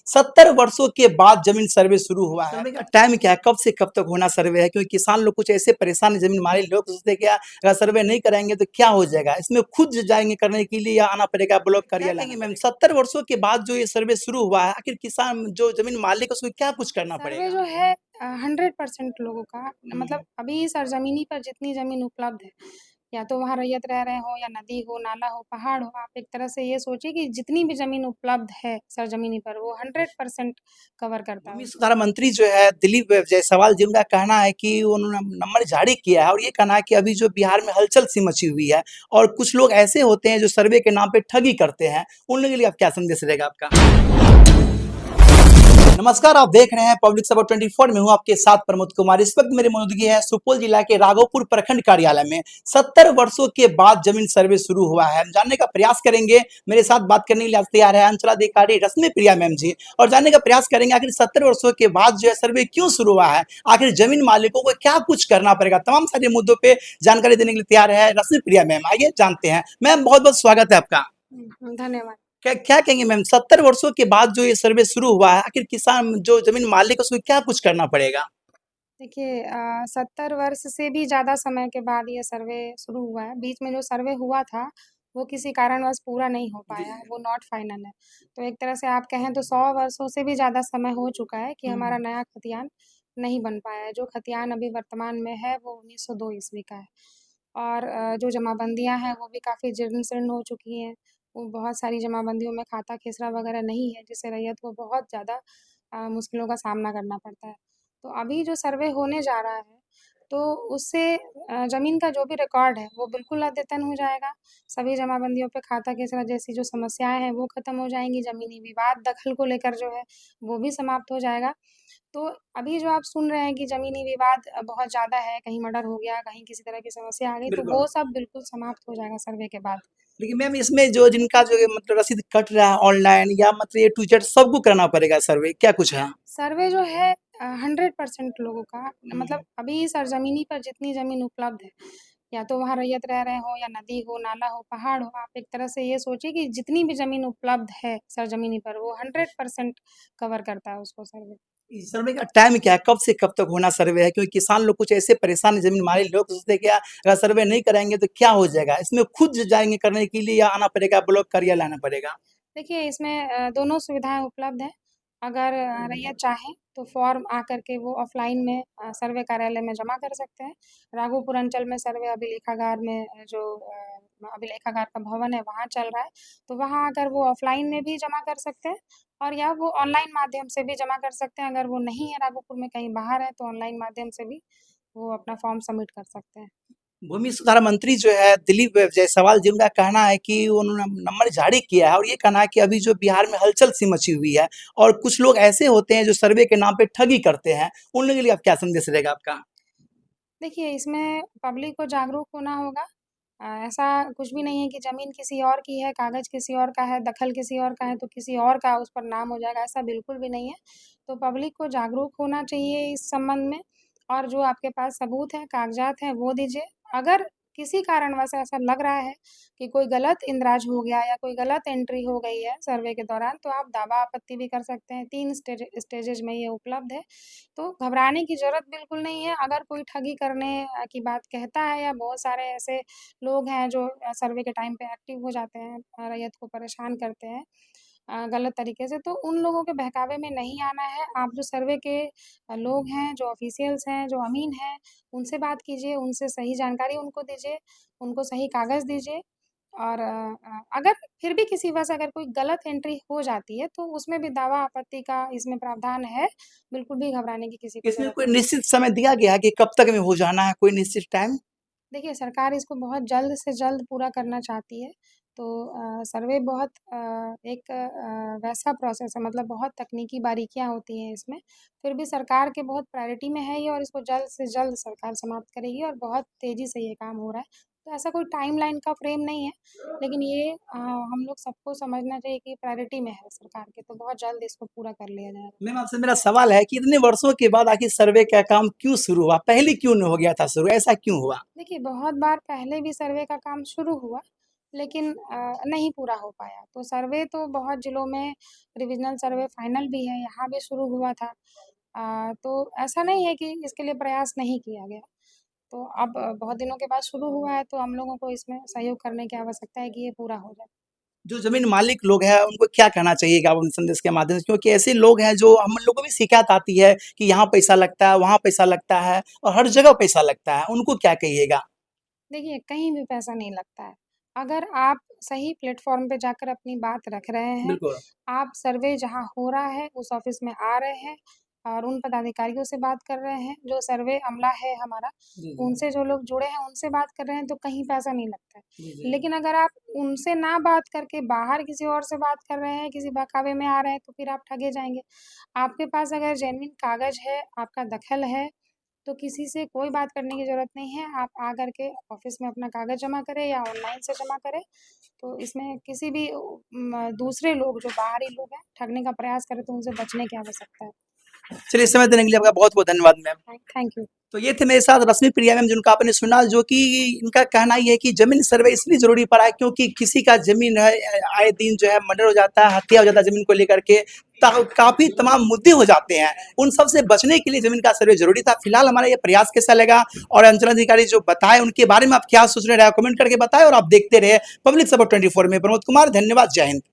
70 वर्षों के बाद जमीन सर्वे शुरू हुआ है। सर्वे का टाइम क्या है, कब से कब तक होना सर्वे है? क्योंकि किसान लोग कुछ ऐसे परेशान है, जमीन मालिक लोग सोचते हैं क्या अगर सर्वे नहीं कराएंगे तो क्या हो जाएगा, इसमें खुद जाएंगे करने के लिए या आना पड़ेगा ब्लॉक कार्यालय मैम? 70 वर्षों के बाद जो ये सर्वे शुरू हुआ है, आखिर किसान जो जमीन मालिक है उसको क्या कुछ करना सर्वे पड़ेगा? जो है 100% लोगों का मतलब हम्म। अभी सरजमीनी पर जितनी ज़मीन उपलब्ध है, या तो वहाँ रैयत रह रहे हो या नदी हो, नाला हो, पहाड़ हो, आप एक तरह से ये सोचिए कि जितनी भी ज़मीन उपलब्ध है सरजमीनी पर वो 100% कवर करता है भूमि उसको। सुधार मंत्री जो है दिलीप जायसवाल जी, उनका कहना है कि उन्होंने नंबर जारी किया है और ये कहना है कि अभी जो बिहार में हलचल सी मची हुई है और कुछ लोग ऐसे होते हैं जो सर्वे के नाम पे ठगी करते हैं, उन लोगों के लिए आप क्या संदेश रहेगा आपका? नमस्कार, आप देख रहे हैं पब्लिक सभा 24 में हूं आपके साथ प्रमोद कुमार। इस वक्त मेरी मौजूदगी है सुपौल जिला के राघोपुर प्रखंड कार्यालय में। 70 वर्षों के बाद जमीन सर्वे शुरू हुआ है, हम जानने का प्रयास करेंगे। मेरे साथ बात करने के लिए आज तैयार है अंचलाधिकारी रश्मि प्रिया मैम जी, और जानने का प्रयास करेंगे आखिर 70 वर्षों के बाद जो है सर्वे क्यों शुरू हुआ है, आखिर जमीन मालिकों को क्या कुछ करना पड़ेगा। तमाम सारे मुद्दों पर जानकारी देने के लिए तैयार है रश्मि प्रिया मैम। आइए जानते हैं। मैम बहुत बहुत स्वागत है आपका। धन्यवाद। क्या क्या कहेंगे मैम, 70 वर्षों के बाद जो ये सर्वे शुरू हुआ है, आखिर किसान जो जमीन मालिक है उसको क्या कुछ करना पड़ेगा? देखिए 70 वर्ष से भी ज़्यादा समय के बाद ये सर्वे शुरू हुआ है। बीच में जो सर्वे हुआ था, वो किसी कारणवश पूरा नहीं हो जी पाया है, जी। वो नॉट फाइनल है। तो एक तरह से आप कहें तो 100 वर्षों से भी ज़्यादा समय हो चुका है कि हमारा नया खतियान नहीं बन पाया है। जो खतियान अभी वर्तमान में है, वो 1902 ईस्वी का है। और जो जमाबंदियाँ हैं, वो भी काफ़ी जीर्ण-शीर्ण हो चुकी हैं। वो बहुत सारी जमाबंदियों में खाता खेसरा वगैरह नहीं है, जिससे रैयत को बहुत ज़्यादा मुश्किलों का सामना करना पड़ता है। तो अभी जो सर्वे होने जा रहा है, तो उससे ज़मीन का जो भी रिकॉर्ड है, वो बिल्कुल अद्यतन हो जाएगा। सभी जमाबंदियों पे खाता खेसरा जैसी जो समस्याएँ हैं, वो खत्म हो जाएँगी। ज़मीनी विवाद दखल को लेकर जो है, वो भी समाप्त हो जाएगा। तो अभी जो आप सुन रहे हैं कि ज़मीनी विवाद बहुत ज़्यादा है, कहीं मर्डर हो गया, कहीं किसी तरह की समस्या आ गई, तो बिल्कुल। वो सब बिल्कुल समाप्त हो जाएगा सर्वे के बाद। लेकिन मैम इसमें जो जिनका जो मतलब रसीद कट रहा है ऑनलाइन या मतलब ए टू जेड सबको करना पड़ेगा सर्वे, क्या कुछ है? सर्वे जो है 100% लोगों का मतलब हम्म। अभी सरजमीनी पर जितनी ज़मीन उपलब्ध है, या तो वहाँ रैयत रह रहे हो या नदी हो, नाला हो, पहाड़ हो, आप एक तरह से ये सोचिए कि जितनी भी ज़मीन उपलब्ध है सरजमीनी पर वो 100% कवर करता है उसको सर्वे। इस सर्वे का टाइम क्या है, कब से कब तक होना सर्वे है? क्योंकि किसान लोग कुछ ऐसे परेशान है, जमीन मालिक लोग सोचते हैं क्या अगर सर्वे नहीं कराएंगे तो क्या हो जाएगा, इसमें खुद जाएंगे करने के लिए या आना पड़ेगा ब्लॉक कार्यालय आना पड़ेगा? देखिए इसमें दोनों सुविधाएँ उपलब्ध हैं। अगर रैयत चाहें तो फ़ॉर्म आकर के वो ऑफ़लाइन में सर्वे कार्यालय में जमा कर सकते हैं। राघोपुर अंचल में सर्वे अभिलेखागार में जो अभिलेखागार का भवन है वहाँ चल रहा है, तो वहाँ आकर वो ऑफ़लाइन में भी जमा कर सकते हैं और या वो ऑनलाइन माध्यम से भी जमा कर सकते हैं। अगर वो नहीं है राघोपुर में कहीं बाहर है तो ऑनलाइन माध्यम से भी वो अपना फ़ॉर्म सबमिट कर सकते हैं। भूमि सुधार मंत्री जो है दिलीप जायसवाल जी, उनका कहना है कि उन्होंने नंबर जारी किया है और ये कहना है कि अभी जो बिहार में हलचल सी मची हुई है और कुछ लोग ऐसे होते हैं जो सर्वे के नाम पे ठगी करते हैं, उन लोगों के लिए आप क्या संदेश रहेगा आपका? देखिए, इसमें पब्लिक को जागरूक होना होगा। ऐसा कुछ भी नहीं है कि ज़मीन किसी और की है, कागज़ किसी और का है, दखल किसी और का है, तो किसी और का उस पर नाम हो जाएगा, ऐसा बिल्कुल भी नहीं है। तो पब्लिक को जागरूक होना चाहिए इस संबंध में और जो आपके पास सबूत हैं, कागज़ात हैं, वो दीजिए। अगर किसी कारणवश ऐसा लग रहा है कि कोई गलत इंदराज हो गया या कोई गलत एंट्री हो गई है सर्वे के दौरान, तो आप दावा आपत्ति भी कर सकते हैं। 3 स्टेजेज़ में ये उपलब्ध है। तो घबराने की ज़रूरत बिल्कुल नहीं है। अगर कोई ठगी करने की बात कहता है या बहुत सारे ऐसे लोग हैं जो सर्वे के टाइम पे एक्टिव हो जाते हैं, रैयत को परेशान करते हैं गलत तरीके से, तो उन लोगों के बहकावे में नहीं आना है। आप जो सर्वे के लोग हैं, जो ऑफ़िशियल्स हैं, जो अमीन हैं, उनसे बात कीजिए, उनसे सही जानकारी उनको दीजिए, उनको सही कागज़ दीजिए और अगर फिर भी किसी वजह से अगर कोई गलत एंट्री हो जाती है, तो उसमें भी दावा आपत्ति का इसमें प्रावधान है। बिल्कुल भी घबराने की किसी को इसमें ज़रूरत कोई नहीं है। निश्चित समय दिया गया है कि कब तक में हो जाना है, कोई निश्चित टाइम? देखिए, सरकार इसको बहुत जल्द से जल्द पूरा करना चाहती है। तो सर्वे बहुत एक वैसा प्रोसेस है मतलब बहुत तकनीकी बारीकियाँ होती हैं इसमें। फिर भी सरकार के बहुत प्रायोरिटी में है ये और इसको जल्द से जल्द सरकार समाप्त करेगी और बहुत तेज़ी से ये काम हो रहा है। तो ऐसा कोई टाइमलाइन का फ्रेम नहीं है, लेकिन ये हम लोग सबको समझना चाहिए कि प्रायोरिटी में है सरकार के, तो बहुत जल्द इसको पूरा कर लिया जाएगा। मैम आपसे मेरा सवाल है कि इतने वर्षों के बाद आखिर सर्वे का काम क्यों शुरू हुआ? पहले क्यों नहीं हो गया था शुरू? ऐसा क्यों हुआ? देखिए, बहुत बार पहले भी सर्वे का काम शुरू हुआ, लेकिन नहीं पूरा हो पाया। तो सर्वे तो बहुत जिलों में रिविजनल सर्वे फाइनल भी है, यहाँ भी शुरू हुआ था। तो ऐसा नहीं है कि इसके लिए प्रयास नहीं किया गया। तो अब बहुत दिनों के बाद शुरू हुआ है, तो हम लोगों को इसमें सहयोग करने की आवश्यकता है कि ये पूरा हो जाए। जो ज़मीन मालिक लोग हैं, उनको क्या कहना चाहिएगा आप अपने संदेश के माध्यम से? क्योंकि ऐसे लोग हैं जो हम लोगों को भी शिकायत आती है कि यहाँ पैसा लगता है, वहाँ पैसा लगता है और हर जगह पैसा लगता है, उनको क्या कहिएगा? देखिए, कहीं भी पैसा नहीं लगता है। अगर आप सही प्लेटफ़ॉर्म पे जाकर अपनी बात रख रहे हैं, बिल्कुल। आप सर्वे जहाँ हो रहा है उस ऑफ़िस में आ रहे हैं और उन पदाधिकारियों से बात कर रहे हैं, जो सर्वे अमला है हमारा, जी, जी। उनसे जो लोग जुड़े हैं उनसे बात कर रहे हैं, तो कहीं पैसा नहीं लगता जी, है। जी। लेकिन अगर आप उनसे ना बात करके बाहर किसी और से बात कर रहे हैं, किसी बहकावे में आ रहे हैं, तो फिर आप ठगे जाएँगे। आपके पास अगर जेन्युइन कागज़ है, आपका दखल है, तो किसी से कोई बात करने की ज़रूरत नहीं है। आप आकर के ऑफ़िस में अपना कागज़ जमा करें या ऑनलाइन से जमा करें। तो इसमें किसी भी दूसरे लोग जो बाहरी लोग हैं, ठगने का प्रयास करें तो उनसे बचने की आवश्यकता है। चलिए, समय देने के लिए आपका बहुत-बहुत धन्यवाद मैम। Thank you. तो ये थे मेरे साथ रश्मि प्रिया मैम, जिनका आपने सुना, जो कि इनका कहना ये है कि ज़मीन सर्वे इसलिए ज़रूरी पड़ा है क्योंकि किसी का ज़मीन है, आए दिन जो है मर्डर हो जाता है, हत्या हो जाता है ज़मीन को लेकर के, काफ़ी तमाम मुद्दे हो जाते हैं। उन सब से बचने के लिए ज़मीन का सर्वे ज़रूरी था। फिलहाल हमारा ये प्रयास कैसा लगा और अंचलाधिकारी जो बताए उनके बारे में आप क्या सोच रहे हैं, कमेंट करके बताएँ और आप देखते रहे पब्लिक सपोर्ट 24 में। प्रमोद कुमार, धन्यवाद, जय हिंद।